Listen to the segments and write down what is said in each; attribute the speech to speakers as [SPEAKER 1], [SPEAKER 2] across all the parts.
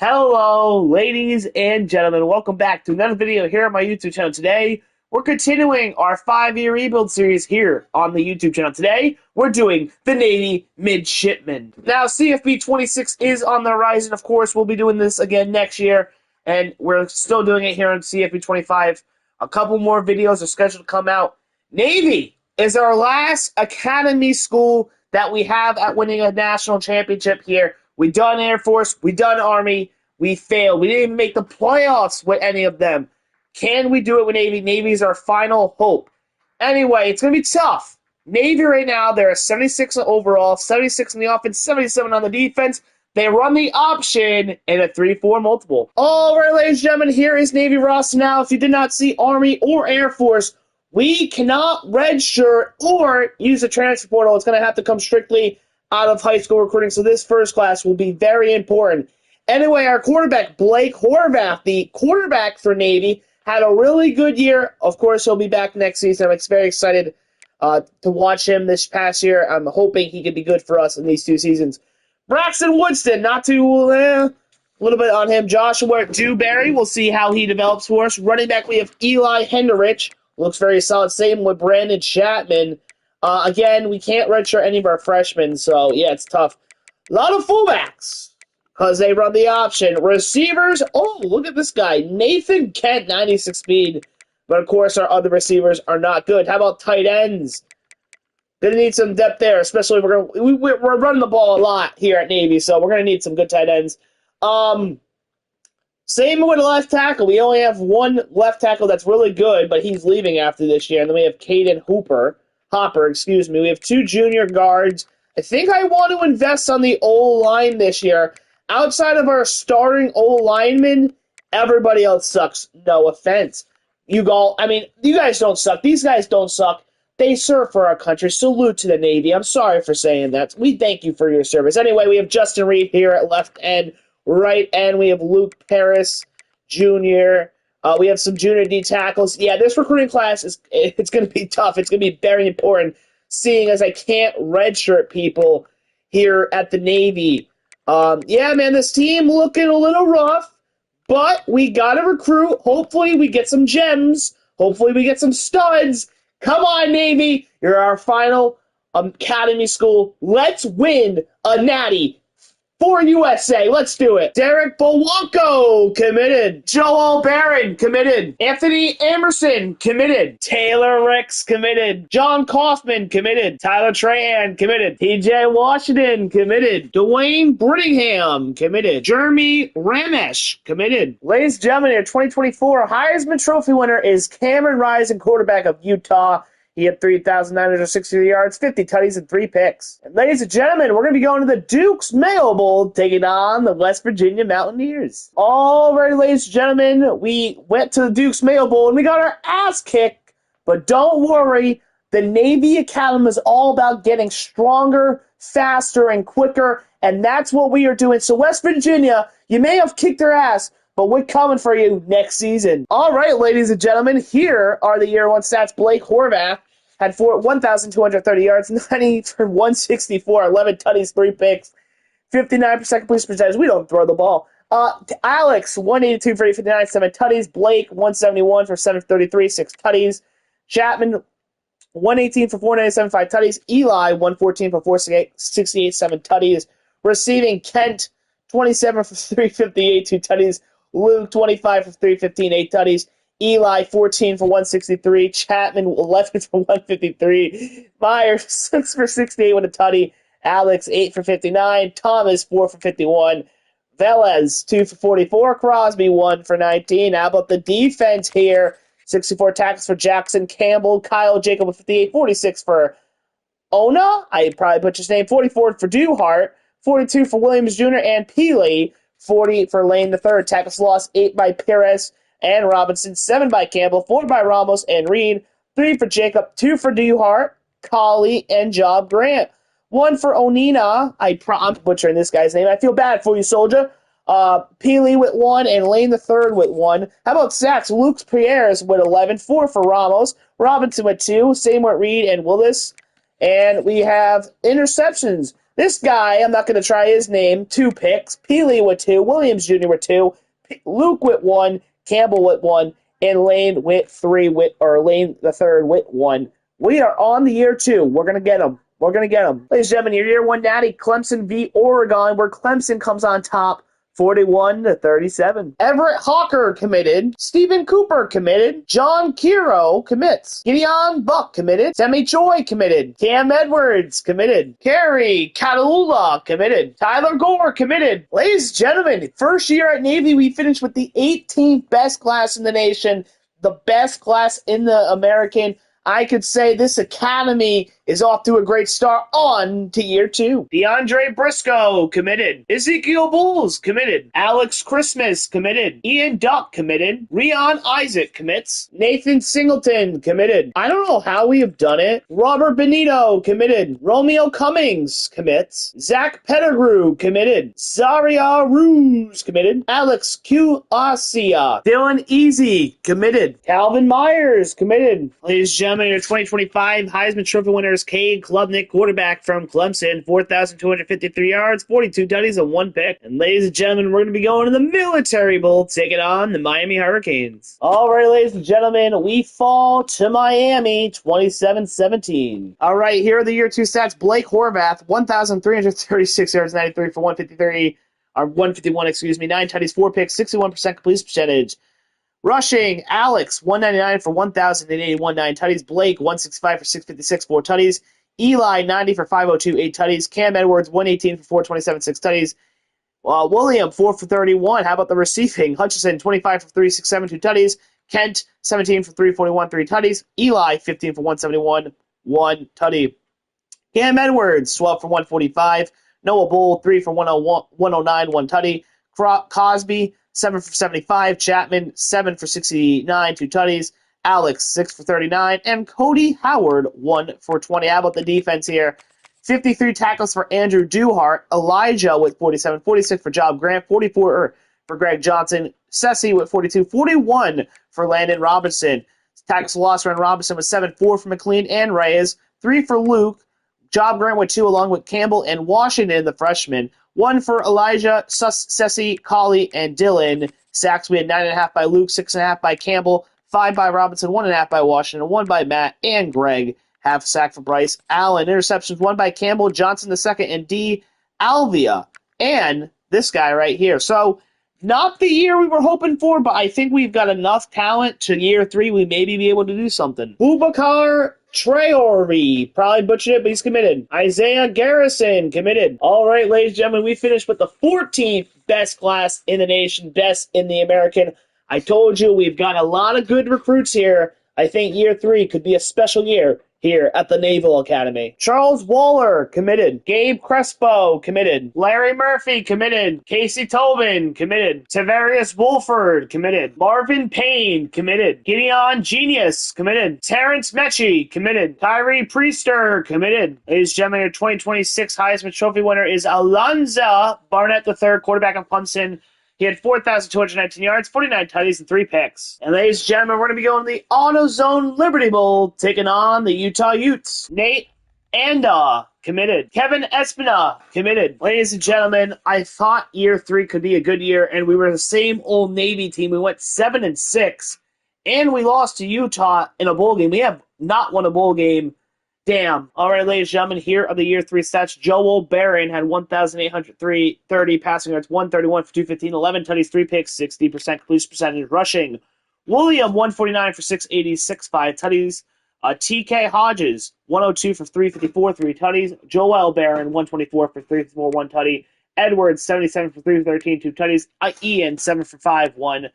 [SPEAKER 1] Hello, ladies and gentlemen. Welcome back to another video here on my YouTube channel. Today, we're continuing our 5-year rebuild series here on the YouTube channel. Today, we're doing the Navy Midshipman. Now, CFB 26 is on the horizon. Of course, we'll be doing this again next year, and we're still doing it here on CFB 25. A couple more videos are scheduled to come out. Navy is our last academy school that we have at winning a national championship here. We done Air Force, we done Army, we failed. We didn't even make the playoffs with any of them. Can we do it with Navy? Navy is our final hope. Anyway, it's going to be tough. Navy right now, they're a 76 overall, 76 in the offense, 77 on the defense. They run the option in a 3-4 multiple. All right, ladies and gentlemen, here is Navy roster now. If you did not see Army or Air Force, we cannot redshirt or use the transfer portal. It's going to have to come strictly out of high school recruiting, so this first class will be very important. Anyway, our quarterback, Blake Horvath, the quarterback for Navy, had a really good year. Of course, he'll be back next season. I'm very excited to watch him this past year. I'm hoping he can be good for us in these 2 seasons. Braxton Woodston, not too, a little bit on him. Joshua Dewberry, we'll see how he develops for us. Running back, we have Eli Henderich. Looks very solid. Same with Brandon Chapman. Again, we can't redshirt any of our freshmen, so yeah, it's tough. A lot of fullbacks because they run the option. Receivers, oh, look at this guy. Nathan Kent, 96 speed. But, of course, our other receivers are not good. How about tight ends? Going to need some depth there, especially if we're running the ball a lot here at Navy, so we're going to need some good tight ends. Same with left tackle. We only have one left tackle that's really good, but he's leaving after this year. And then we have Caden Hopper. We have 2 junior guards. I think I want to invest on the O-line this year. Outside of our starting O-lineman, everybody else sucks. No offense. You guys don't suck. These guys don't suck. They serve for our country. Salute to the Navy. I'm sorry for saying that. We thank you for your service. Anyway, we have Justin Reed here at left end. Right end, we have Luke Paris Jr., we have some junior D tackles. Yeah, this recruiting class it's going to be tough. It's going to be very important, seeing as I can't redshirt people here at the Navy. Yeah, man, this team looking a little rough, but we got to recruit. Hopefully, we get some gems. Hopefully, we get some studs. Come on, Navy. You're our final academy school. Let's win a natty. For USA, let's do it. Derek Bowanko, committed. Joel Barron, committed. Anthony Emerson, committed. Taylor Ricks, committed. John Kaufman, committed. Tyler Trahan, committed. TJ Washington, committed. Dwayne Brittingham, committed. Jeremy Ramesh, committed. Ladies and gentlemen, your 2024 Heisman Trophy winner is Cameron Rising, quarterback of Utah. He had 3,960 yards, 50 tutties, and 3 picks. And ladies and gentlemen, we're going to be going to the Duke's Mayo Bowl, taking on the West Virginia Mountaineers. All right, ladies and gentlemen, we went to the Duke's Mayo Bowl, and we got our ass kicked. But don't worry, the Navy Academy is all about getting stronger, faster, and quicker, and that's what we are doing. So West Virginia, you may have kicked their ass, but we're coming for you next season. All right, ladies and gentlemen, here are the year 1 stats. Blake Horvath had 1,230 yards, 90 for 164, 11 tutties, 3 picks, 59% completion percentage. We don't throw the ball. Alex, 182 for 59, 7 tutties. Blake, 171 for 733, 6 tutties. Chapman, 118 for 497, 5 tutties. Eli, 114 for 468, 7 tutties. Receiving, Kent, 27 for 358, 2 tutties. Luke, 25 for 315, 8 tutties. Eli, 14 for 163. Chapman, 11 for 153. Myers, 6 for 68 with a tutty. Alex, 8 for 59. Thomas, 4 for 51. Velez, 2 for 44. Crosby, 1 for 19. How about the defense here? 64 tackles for Jackson Campbell. Kyle Jacob with 58. 46 for Ona. I probably butchered his name. 44 for Duhart. 42 for Williams Jr. and Peely. 40 for Lane III. Tackles lost, 8 by Perez and Robinson, 7 by Campbell, 4 by Ramos and Reed, 3 for Jacob, 2 for Duhart, Colley, and Job Grant. 1 for Onina. I'm butchering this guy's name. I feel bad for you, soldier. Peely with 1 and Lane III with 1. How about sacks? Luke Pierres with 11, 4 for Ramos. Robinson with 2. Same with Reed and Willis. And we have interceptions. This guy, I'm not going to try his name, 2 picks. Peely with 2, Williams Jr. with 2, Luke with 1, Campbell with 1, and Lane with 3, Lane the third with 1. We are on the year 2. We're going to get him. We're going to get him. Ladies and gentlemen, your year 1 natty, Clemson v. Oregon, where Clemson comes on top 41-37. Everett Hawker committed. Stephen Cooper committed. John Kiro commits. Gideon Buck committed. Semi Choi committed. Cam Edwards committed. Kerry Catalula committed. Tyler Gore committed. Ladies and gentlemen, first year at Navy, we finished with the 18th best class in the nation, the best class in the American. I could say this academy is off to a great start on to year 2. DeAndre Briscoe committed. Ezekiel Bulls committed. Alex Christmas committed. Ian Duck committed. Rion Isaac commits. Nathan Singleton committed. I don't know how we have done it. Robert Benito committed. Romeo Cummings commits. Zach Pettigrew committed. Zaria Ruse committed. Alex Q. Asia. Dylan Easy committed. Calvin Myers committed. Ladies and gentlemen, your 2025 Heisman Trophy winners, Cade Klubnik, quarterback from Clemson, 4,253 yards, 42 tutties, and 1 pick. And ladies and gentlemen, we're going to be going to the Military Bowl, taking on the Miami Hurricanes. All right, ladies and gentlemen, we fall to Miami, 27-17. All right, here are the year 2 stats. Blake Horvath, 1,336 yards, 93 for 151, 9 tutties, 4 picks, 61% completion percentage. Rushing, Alex, 199 for 1,081, 9 tutties. Blake, 165 for 656, 4 tutties. Eli, 90 for 502, 8 tutties. Cam Edwards, 118 for 427, 6 tutties. William, 4 for 31. How about the receiving? Hutchinson, 25 for 367, 2 tutties. Kent, 17 for 341, 3 tutties. Eli, 15 for 171, 1 tutty. Cam Edwards, 12 for 145. Noah Bull, 3 for 109, 1 tutty. Cosby, 7 for 75. Chapman, 7 for 69, 2 tutties. Alex, 6 for 39. And Cody Howard, 1 for 20. How about the defense here? 53 tackles for Andrew Duhart. Elijah with 47. 46 for Job Grant. 44 for Greg Johnson. Sessi with 42. 41 for Landon Robinson. Tackles lost for Robinson with 7. 4 for McLean and Reyes. 3 for Luke. Job Grant with 2 along with Campbell and Washington, the freshman. 1 for Elijah, Sessi, Colley, and Dylan. Sacks, we had 9.5 by Luke, 6.5 by Campbell, 5 by Robinson, 1.5 by Washington, 1 by Matt and Greg. Half sack for Bryce Allen. Interceptions, 1 by Campbell, Johnson II, and D. Alvia. And this guy right here. So, not the year we were hoping for, but I think we've got enough talent to year 3 we maybe be able to do something. Boubacar Traore, probably butchered it, but he's committed. Isaiah Garrison, committed. All right, ladies and gentlemen, we finished with the 14th best class in the nation, best in the American. I told you we've got a lot of good recruits here. I think year 3 could be a special year here at the Naval Academy. Charles Waller, committed. Gabe Crespo, committed. Larry Murphy, committed. Casey Tobin, committed. Tavarius Wolford, committed. Marvin Payne, committed. Gideon Genius, committed. Terrence Mechie, committed. Tyree Priester, committed. Ladies and gentlemen, your 2026 Heisman Trophy winner is Alonzo Barnett III, quarterback of Clemson. He had 4,219 yards, 49 tutties, and 3 picks. And ladies and gentlemen, we're going to be going to the AutoZone Liberty Bowl, taking on the Utah Utes. Nate Anda, committed. Kevin Espina, committed. Ladies and gentlemen, I thought year 3 could be a good year, and we were the same old Navy team. We went 7-6, and we lost to Utah in a bowl game. We have not won a bowl game. Damn. All right, ladies and gentlemen, here are the year 3 stats. Joel Barron had 1,830 passing yards, 131 for 215, 11 tutties, 3 picks, 60% completion percentage. Rushing, William, 149 for 686, 5 tutties. TK Hodges, 102 for 354, 3 tutties. Joel Barron, 124 for 354, 1 tutty. Edwards, 77 for 313, 2 tutties. Ian, 7 for 5, 1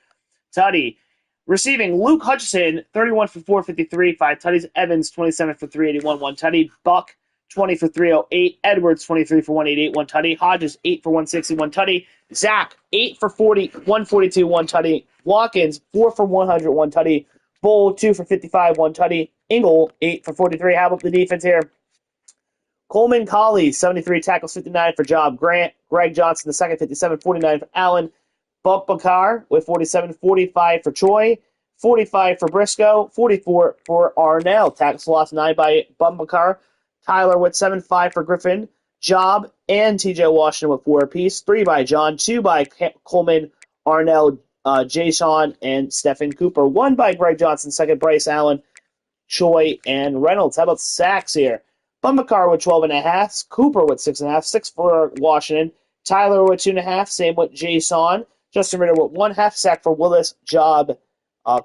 [SPEAKER 1] tutty. Receiving, Luke Hutchinson, 31 for 453, 5 tutties. Evans, 27 for 381, 1 tutty. Buck, 20 for 308. Edwards, 23 for 188, 1 tutty. Hodges, 8 for 160, 1 tutty. Zach, 8 for 40, 142, 1 tutty. Watkins, 4 for 100, 1 tutty. Bull, 2 for 55, 1 tutty. Engel, 8 for 43. How about the defense here? Coleman Colley, 73 tackles, 59 for Job Grant. Greg Johnson, the second, 57, 49 for Allen. Bumbacar with 47, 45 for Choi, 45 for Briscoe, 44 for Arnell. Tackles lost 9 by Bumbacar. Tyler with 7, 5 for Griffin. Job and TJ Washington with 4 apiece. 3 by John, 2 by Coleman, Arnell, Jason, and Stephen Cooper. 1 by Greg Johnson, second Bryce Allen, Choi, and Reynolds. How about sacks here? Bumbacar with 12.5, Cooper with 6.5, 6 for Washington, Tyler with 2.5, same with Jason, Justin Ritter with 1/2 sack for Willis, Job,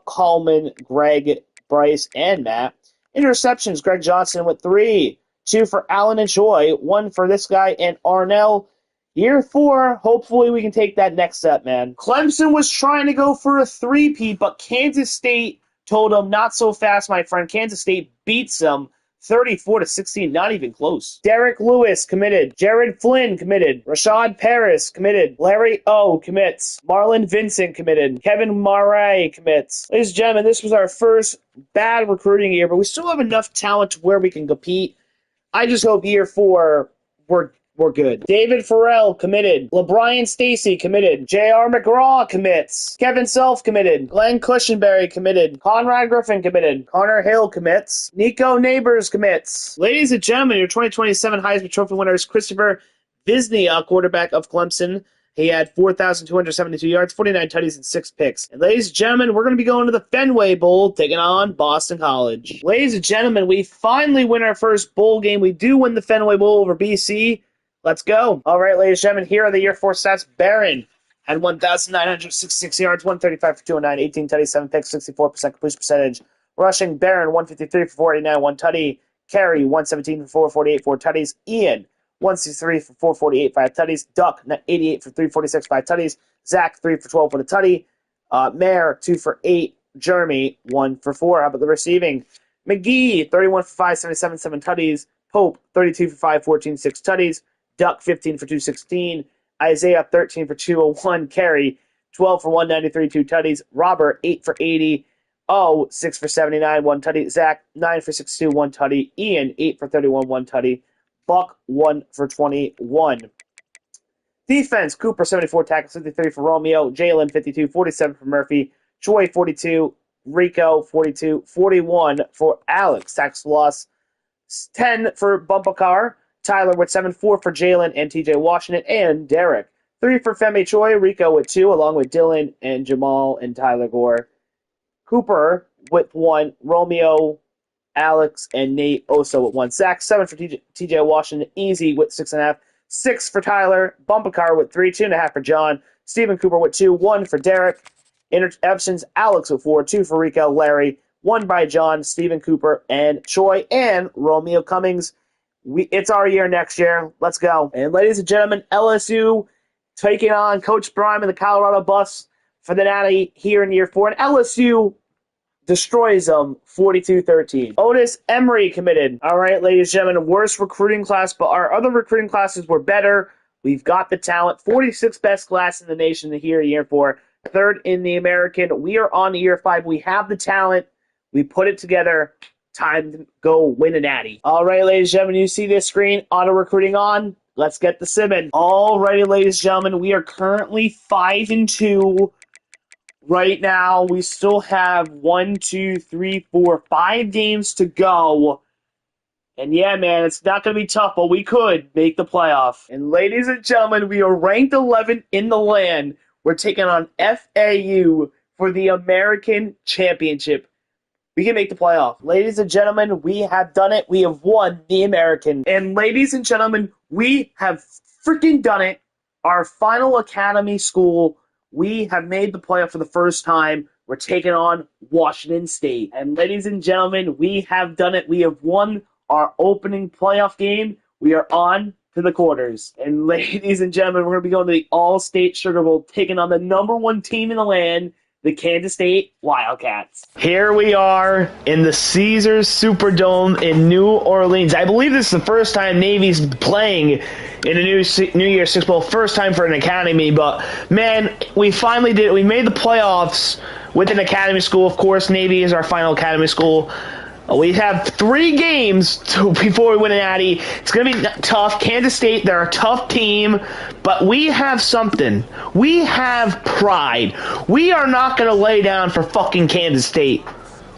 [SPEAKER 1] Coleman, Greg, Bryce, and Matt. Interceptions, Greg Johnson with 3, 2 for Allen and Choi, 1 for this guy and Arnell. Year 4, hopefully we can take that next step, man. Clemson was trying to go for a 3-peat, but Kansas State told them, not so fast, my friend. Kansas State beats them 34-16, not even close. Derek Lewis committed. Jared Flynn committed. Rashad Paris committed. Larry O commits. Marlon Vincent committed. Kevin Murray commits. Ladies and gentlemen, this was our first bad recruiting year, but we still have enough talent to where we can compete. I just hope year 4 we're good. David Farrell committed. LeBrian Stacy committed. J.R. McGraw commits. Kevin Self committed. Glenn Cushenberry committed. Conrad Griffin committed. Connor Hill commits. Nico Neighbors commits. Ladies and gentlemen, your 2027 Heisman Trophy winner is Christopher Visnia, quarterback of Clemson. He had 4,272 yards, 49 tutties, and 6 picks. And ladies and gentlemen, we're going to be going to the Fenway Bowl, taking on Boston College. Ladies and gentlemen, we finally win our first bowl game. We do win the Fenway Bowl over BC. Let's go. All right, ladies and gentlemen, here are the year 4 stats. Barron had 1,966 yards, 135 for 209, 18 tutties, 7 picks, 64% completion percentage. Rushing, Barron, 153 for 489, 1 tutty. Carey, 117 for 448, 4 tutties. Ian, 163 for 448, 5 tutties. Duck, 88 for 346, 5 tutties. Zach, 3 for 12 with a tutty. Mayer, 2 for 8. Jeremy, 1 for 4. How about the receiving? McGee, 31 for 577, 7 tutties. Pope, 32 for 514, 6 tutties. Duck, 15 for 216. Isaiah, 13 for 201. Carey, 12 for 193, 2 tutties. Robert, 8 for 80. 6 for 79, 1 tutty. Zach, 9 for 62, 1 tutty. Ian, 8 for 31, 1 tutty. Buck, 1 for 21. Defense, Cooper, 74 tackles, 53 for Romeo. Jalen, 52, 47 for Murphy. Choi, 42. Rico, 42. 41 for Alex. Tackles loss, 10 for Bumpacar. Tyler with 7, 4 for Jalen and TJ Washington, and Derek. 3 for Femi Choi, Rico with 2, along with Dylan and Jamal and Tyler Gore. Cooper with 1, Romeo, Alex, and Nate also with 1 sack. 7 for TJ Washington, Easy with 6.5. 6 for Tyler, Bumpacar with 3, 2.5 for John. Stephen Cooper with 2, 1 for Derek. Interceptions, Alex with 4, 2 for Rico, Larry. 1 by John, Stephen Cooper, and Choi, and Romeo Cummings. It's our year next year. Let's go. And ladies and gentlemen, LSU taking on Coach Prime and the Colorado Buffs for the Natty here in year 4. And LSU destroys them 42-13. Otis Emery committed. All right, ladies and gentlemen, worst recruiting class, but our other recruiting classes were better. We've got the talent. 46th best class in the nation here in year 4. 3rd in the American. We are on to year 5. We have the talent. We put it together. Time to go win a natty. All right, ladies and gentlemen, you see this screen, auto recruiting on. Let's get the simming. All righty, ladies and gentlemen, we are currently 5-2 right now. We still have 5 games to go. And yeah, man, it's not going to be tough, but we could make the playoff. And ladies and gentlemen, we are ranked 11th in the land. We're taking on FAU for the American Championship. We can make the playoff. Ladies and gentlemen, we have done it. We have won the American. And ladies and gentlemen, we have freaking done it. Our final academy school, we have made the playoff for the first time. We're taking on Washington State. And ladies and gentlemen, we have done it. We have won our opening playoff game. We are on to the quarters. And ladies and gentlemen, we're going to be going to the All-State Sugar Bowl, taking on the #1 team in the land, the Kansas State Wildcats. Here we are in the Caesars Superdome in New Orleans. I believe this is the first time Navy's playing in a New Year's Six Bowl. First time for an academy, but man, we finally did it. We made the playoffs with an academy school. Of course, Navy is our final academy school. We have 3 games before we win an Natty. It's going to be tough. Kansas State, they're a tough team, but we have something. We have pride. We are not going to lay down for fucking Kansas State.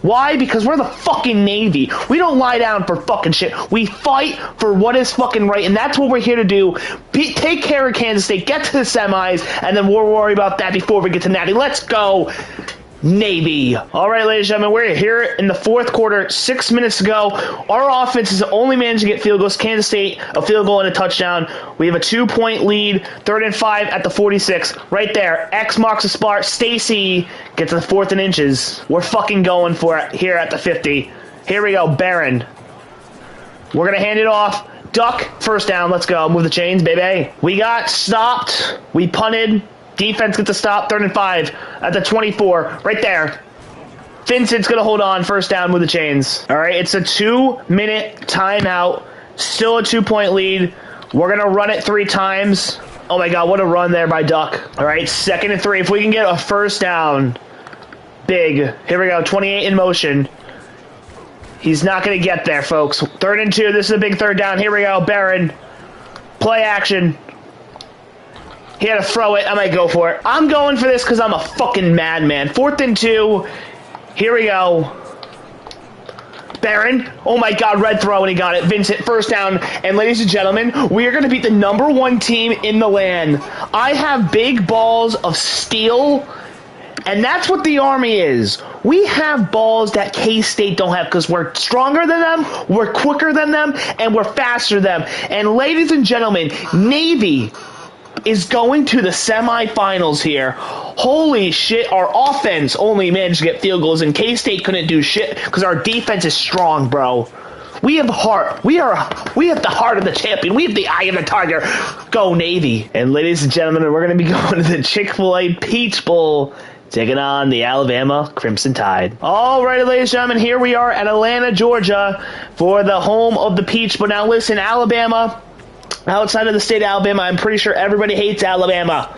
[SPEAKER 1] Why? Because we're the fucking Navy. We don't lie down for fucking shit. We fight for what is fucking right, and that's what we're here to do. Take care of Kansas State, get to the semis, and then we'll worry about that before we get to Natty. Let's go, Navy. All right, ladies and gentlemen, we're here in the fourth quarter. 6 minutes to go. Our offense is only managed to get field goals. Kansas State, a field goal and a touchdown. We have a 2-point lead. 3rd and 5 at the 46. Right there. X marks the spot. Stacy gets the 4th and inches. We're fucking going for it here at the 50. Here we go. Barron. We're going to hand it off. Duck. First down. Let's go. Move the chains, baby. We got stopped. We punted. Defense gets a stop, 3rd and 5 at the 24, right there. Vincent's going to hold on, first down with the chains. All right, it's a 2-minute timeout, still a 2-point lead. We're going to run it 3 times. Oh my God, what a run there by Duck. All right, 2nd and 3. If we can get a first down, big. Here we go, 28 in motion. He's not going to get there, folks. 3rd and 2, this is a big 3rd down. Here we go, Barron. Play action. He had to throw it. I might go for it. I'm going for this because I'm a fucking madman. 4th and 2. Here we go. Barron. Oh my God, red throw, and he got it. Vincent, first down. And ladies and gentlemen, we are going to beat the #1 team in the land. I have big balls of steel, and that's what the Army is. We have balls that K-State don't have because we're stronger than them, we're quicker than them, and we're faster than them. And ladies and gentlemen, Navy is going to the semifinals here. Holy shit, our offense only managed to get field goals, and K-State couldn't do shit because our defense is strong, bro. We have heart. We have the heart of the champion. We have the eye of the tiger. Go Navy. And ladies and gentlemen, we're going to be going to the Chick-fil-A Peach Bowl, taking on the Alabama Crimson Tide. All right, ladies and gentlemen, here we are at Atlanta, Georgia, for the home of the Peach Bowl. Now listen, Alabama, outside of the state of Alabama, I'm pretty sure everybody hates Alabama.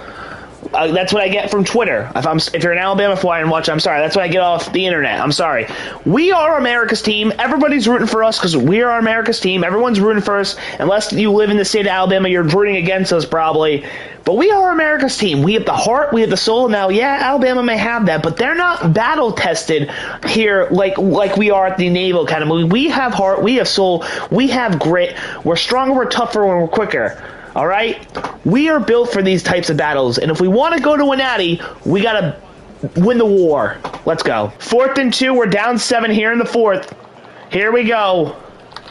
[SPEAKER 1] That's what I get from Twitter. If you're an Alabama flyer and watch, I'm sorry. That's what I get off the internet. I'm sorry. We are America's team. Everybody's rooting for us because we are America's team. Everyone's rooting for us. Unless you live in the state of Alabama, you're rooting against us probably. But we are America's team. We have the heart. We have the soul. Now, yeah, Alabama may have that, but they're not battle-tested here like we are at the Naval Academy. We have heart. We have soul. We have grit. We're stronger. We're tougher. And we're quicker. All right? We are built for these types of battles. And if we want to go to a natty, we got to win the war. Let's go. 4th and 2. We're down 7 here in the 4th. Here we go.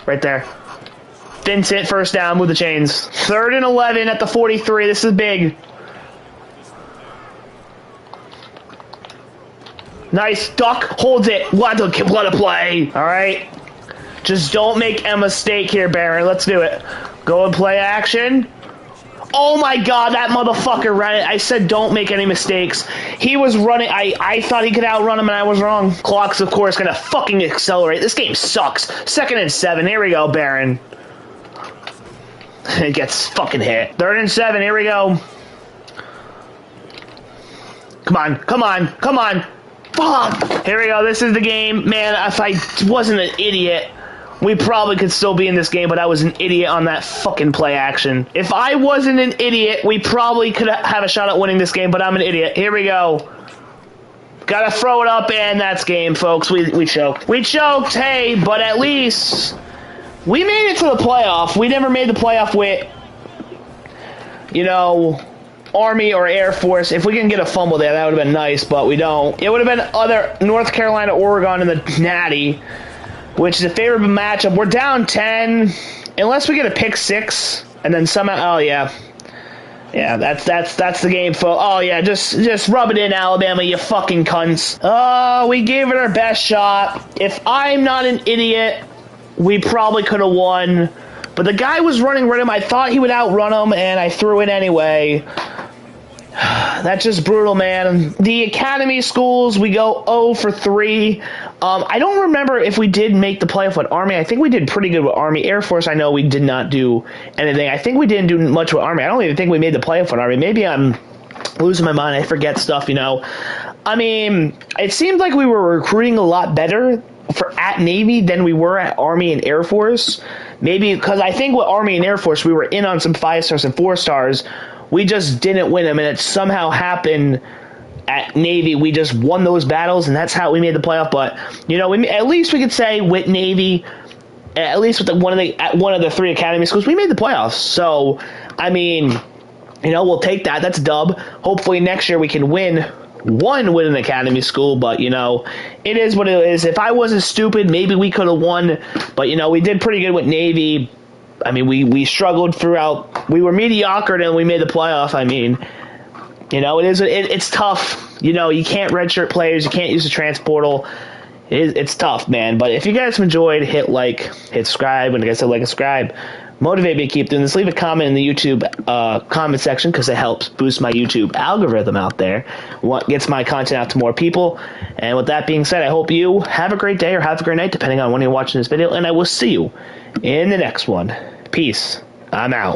[SPEAKER 1] Right there. Vincent, first down, move the chains. 3rd and 11 at the 43. This is big. Nice. Duck holds it. What a play. All right. Just don't make a mistake here, Barron. Let's do it. Go and play action. Oh my God, that motherfucker ran it. I said don't make any mistakes. He was running. I thought he could outrun him, and I was wrong. Clock's, of course, going to fucking accelerate. This game sucks. 2nd and 7. Here we go, Barron. It gets fucking hit. 3rd and 7. Here we go. Come on. Come on. Come on. Fuck. Here we go. This is the game. Man, if I wasn't an idiot, we probably could still be in this game, but I was an idiot on that fucking play action. If I wasn't an idiot, we probably could have a shot at winning this game, but I'm an idiot. Here we go. Gotta throw it up, and that's game, folks. We choked. We choked, hey, but at least we made it to the playoff. We never made the playoff with, Army or Air Force. If we can get a fumble there, that would have been nice, but we don't. It would have been other North Carolina, Oregon in the Natty, which is a favorable matchup. We're down 10, unless we get a pick 6, and then somehow, oh yeah. Yeah, that's the game, folks. Oh yeah, just rub it in, Alabama, you fucking cunts. Oh, we gave it our best shot. If I'm not an idiot, we probably could have won. But the guy was running right at him. I thought he would outrun him, and I threw it anyway. That's just brutal, man. The academy schools, we go 0 for 3. I don't remember if we did make the playoff with Army. I think we did pretty good with Army. Air Force, I know we did not do anything. I think we didn't do much with Army. I don't even think we made the playoff with Army. Maybe I'm losing my mind. I forget stuff, I mean, it seemed like we were recruiting a lot better at Navy than we were at Army and Air Force. Maybe because I think with Army and Air Force, we were in on some 5 stars and 4 stars. We just didn't win them, and it somehow happened at Navy, we just won those battles, and that's how we made the playoff. But at least we could say with Navy, at least with one of the 3 academy schools, we made the playoffs. So, I mean, we'll take that. That's a dub. Hopefully next year we can win one with an academy school, but it is what it is. If I wasn't stupid, maybe we could have won, but we did pretty good with Navy. I mean, we struggled throughout. We were mediocre, and we made the playoff. I mean, it's tough. You can't redshirt players. You can't use the transportal. It's tough, man. But if you guys have enjoyed, hit like, hit subscribe. And like I said, like and subscribe. Motivate me to keep doing this. Leave a comment in the YouTube comment section because it helps boost my YouTube algorithm out there. What gets my content out to more people. And with that being said, I hope you have a great day or have a great night, depending on when you're watching this video. And I will see you in the next one. Peace. I'm out.